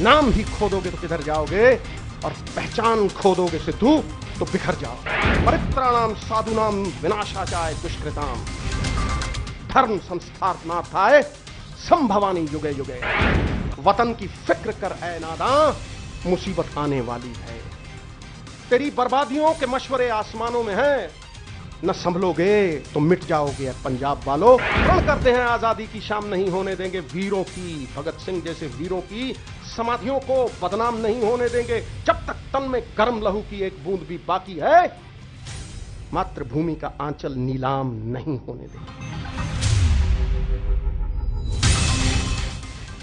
नाम ही खो दोगे तो किधर जाओगे, और पहचान खो दोगे सिद्धू तो बिखर जाओ। परित्राणाम साधुनाम विनाशाचाय दुष्कृताम, धर्म संस्थापनार्थाय संभवानी युगे युगे। वतन की फिक्र कर ऐ नादां, मुसीबत आने वाली है। तेरी बर्बादियों के मशवरे आसमानों में हैं, न संभलोगे तो मिट जाओगे पंजाब वालों। प्रण करते हैं आजादी की शाम नहीं होने देंगे वीरों की, भगत सिंह जैसे वीरों की समाधियों को बदनाम नहीं होने देंगे। जब तक तन में गर्म लहू की एक बूंद भी बाकी है, मातृभूमि का आंचल नीलाम नहीं होने देंगे।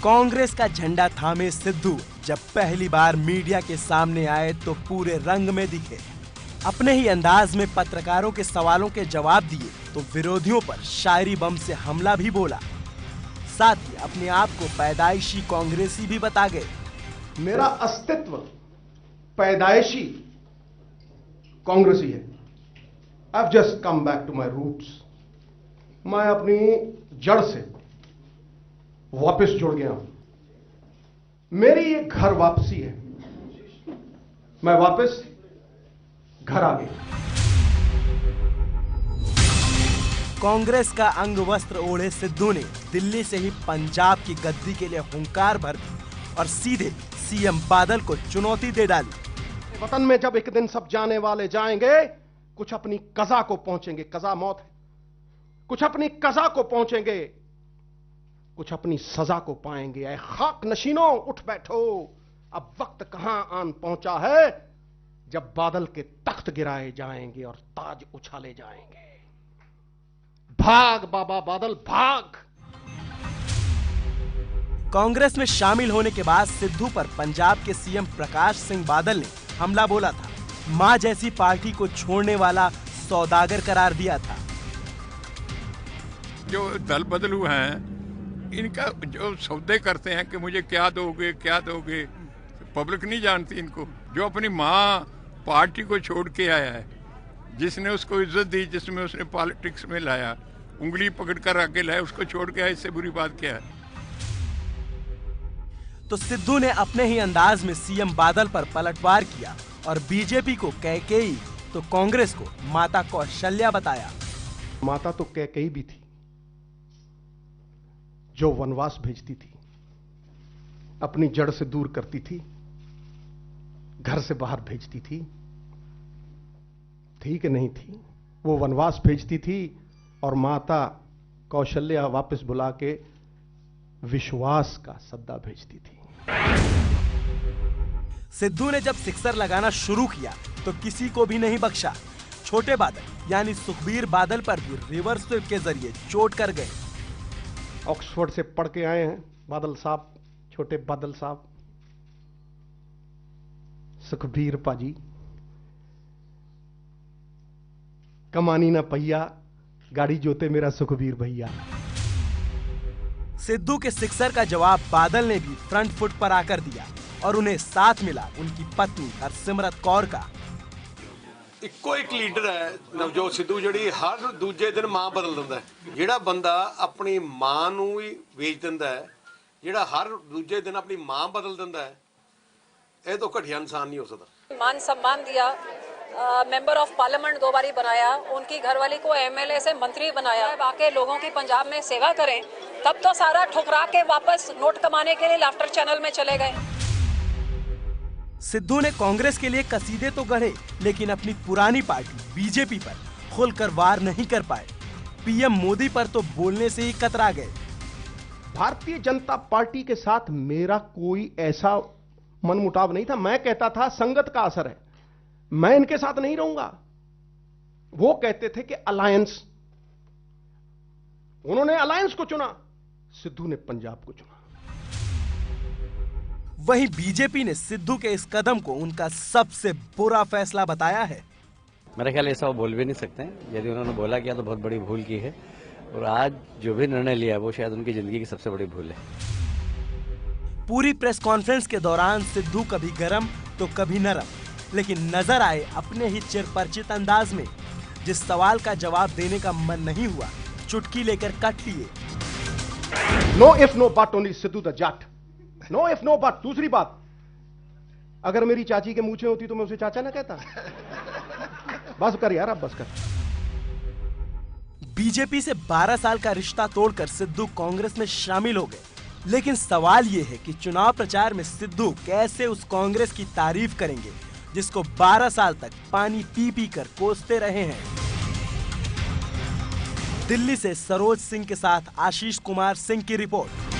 कांग्रेस का झंडा थामे सिद्धू जब पहली बार मीडिया के सामने आए तो पूरे रंग में दिखे। अपने ही अंदाज में पत्रकारों के सवालों के जवाब दिए तो विरोधियों पर शायरी बम से हमला भी बोला। साथ ही अपने आप को पैदाइशी कांग्रेसी भी बता गए। मेरा अस्तित्व पैदाइशी कांग्रेसी है। I've just come back to my roots। मैं अपनी जड़ से वापस जुड़ गया हूं। मेरी ये घर वापसी है। मैं वापस घर आ गया। कांग्रेस का अंग वस्त्र ओढ़े सिद्धू ने दिल्ली से ही पंजाब की गद्दी के लिए हुंकार भर दी और सीधे सीएम बादल को चुनौती दे डाली। वतन में जब एक दिन सब जाने वाले जाएंगे, कुछ अपनी कज़ा को पहुंचेंगे। कज़ा मौत है। कुछ अपनी कज़ा को पहुंचेंगे, कुछ अपनी सजा को पाएंगे। ऐ खाक नशीनों उठ बैठो, अब वक्त कहां आन पहुंचा है जब बादल के तख्त गिराए जाएंगे और ताज उछाले जाएंगे। भाग बाबा बादल भाग। कांग्रेस में शामिल होने के बाद सिद्धू पर पंजाब के सीएम प्रकाश सिंह बादल ने हमला बोला था। मां जैसी पार्टी को छोड़ने वाला सौदागर करार दिया था। जो दल बदलू हैं, इनका जो सौदे करते हैं कि मुझे क्या दोगे क्या दोगे, पब्लिक नहीं जानती इनको। जो अपनी माँ पार्टी को छोड़ के आया है, जिसने उसको इज्जत दी, जिसमें उसने पॉलिटिक्स में लाया, उंगली पकड़ कर आगे लाया, उसको छोड़ के आया, इससे बुरी बात क्या है। तो सिद्धू ने अपने ही अंदाज में सीएम बादल पर पलटवार किया और बीजेपी को कैकेयी तो कांग्रेस को माता कौशल्या बताया। माता तो कैकेयी भी थी, जो वनवास भेजती थी, अपनी जड़ से दूर करती थी, घर से बाहर भेजती थी कि नहीं थी? वो वनवास भेजती थी और माता कौशल्या वापस बुला के विश्वास का सद्दा भेजती थी। सिद्धू ने जब सिक्सर लगाना शुरू किया तो किसी को भी नहीं बख्शा। छोटे बादल यानी सुखबीर बादल पर भी रिवर्स स्वीप के जरिए चोट कर गए। ऑक्सफोर्ड से पढ़ के आए हैं बादल साहब, छोटे बादल साहब। सुखबीर पाजी, कमानी ना पहिया, गाड़ी जोते मेरा सुखबीर भैया। सिद्धू के सिक्सर का जवाब बादल ने भी फ्रंट फुट पर आकर दिया और उन्हें साथ मिला उनकी पत्नी हरसिमरत कौर का। ਇੱਕੋ ਇੱਕ ਲੀਡਰ ਹੈ ਨਵਜੋਤ ਸਿੱਧੂ, ਜਿਹੜੀ ਹਰ ਦੂਜੇ ਦਿਨ ਮਾਂ ਬਦਲ ਦਿੰਦਾ ਹੈ। ਜਿਹੜਾ ਬੰਦਾ ਆਪਣੀ ਮਾਂ ਨੂੰ ਹੀ ਵੇਚ ਦਿੰਦਾ ਹੈ, ਜਿਹੜਾ ਹਰ ਦੂਜੇ ਦਿਨ ਆਪਣੀ ਮਾਂ ਬਦਲ ਦਿੰਦਾ ਹੈ, ਇਹ ਤੋਂ ਘਟੀਆ ਇਨਸਾਨ ਨਹੀਂ ਹੋ ਸਕਦਾ। मान सम्मान दिया, मेंबर ऑफ पार्लियामेंट 2 बारी बनाया, उनकी घरवाली को एमएलए से मंत्री बनाया। बाकी लोगों की पंजाब में सेवा करें, तब तो सारा ठुकरा के वापस नोट कमाने के लिए लाफ्टर चैनल में चले गए। सिद्धू ने कांग्रेस के लिए कसीदे तो गढ़े, लेकिन अपनी पुरानी पार्टी बीजेपी पर खुलकर वार नहीं कर पाए। पीएम मोदी पर तो बोलने से ही कतरा गए। भारतीय जनता पार्टी के साथ मेरा कोई ऐसा मनमुटाव नहीं था। मैं कहता था संगत का असर है, मैं इनके साथ नहीं रहूंगा। वो कहते थे कि अलायंस, उन्होंने अलायंस को चुना, सिद्धू ने पंजाब को चुना। वहीं बीजेपी ने सिद्धू के इस कदम को उनका सबसे बुरा फैसला बताया है। मेरा ख्याल ऐसा वो बोल भी नहीं सकते हैं। यदि उन्होंने बोला किया तो बहुत बड़ी भूल की है, और आज जो भी निर्णय लिया वो शायद उनकी जिंदगी की सबसे बड़ी भूल है। पूरी प्रेस कॉन्फ्रेंस के दौरान सिद्धू कभी गरम तो कभी नरम, लेकिन नजर आए अपने ही चिरपरिचित अंदाज में। जिस सवाल का जवाब देने का मन नहीं हुआ, चुटकी लेकर कट लिए। No if no but, only Sidhu the Jat. No if no but. दूसरी बात, अगर मेरी चाची के मूछें होती तो मैं उसे चाचा ना कहता। बस कर यार, अब बस कर। बीजेपी से 12 साल का रिश्ता तोड़कर सिद्धू कांग्रेस में शामिल हो गए, लेकिन सवाल यह है कि चुनाव प्रचार में सिद्धू कैसे उस कांग्रेस की तारीफ करेंगे जिसको 12 साल तक पानी पी पी कर कोसते रहे हैं। दिल्ली से सरोज सिंह के साथ आशीष कुमार सिंह की रिपोर्ट।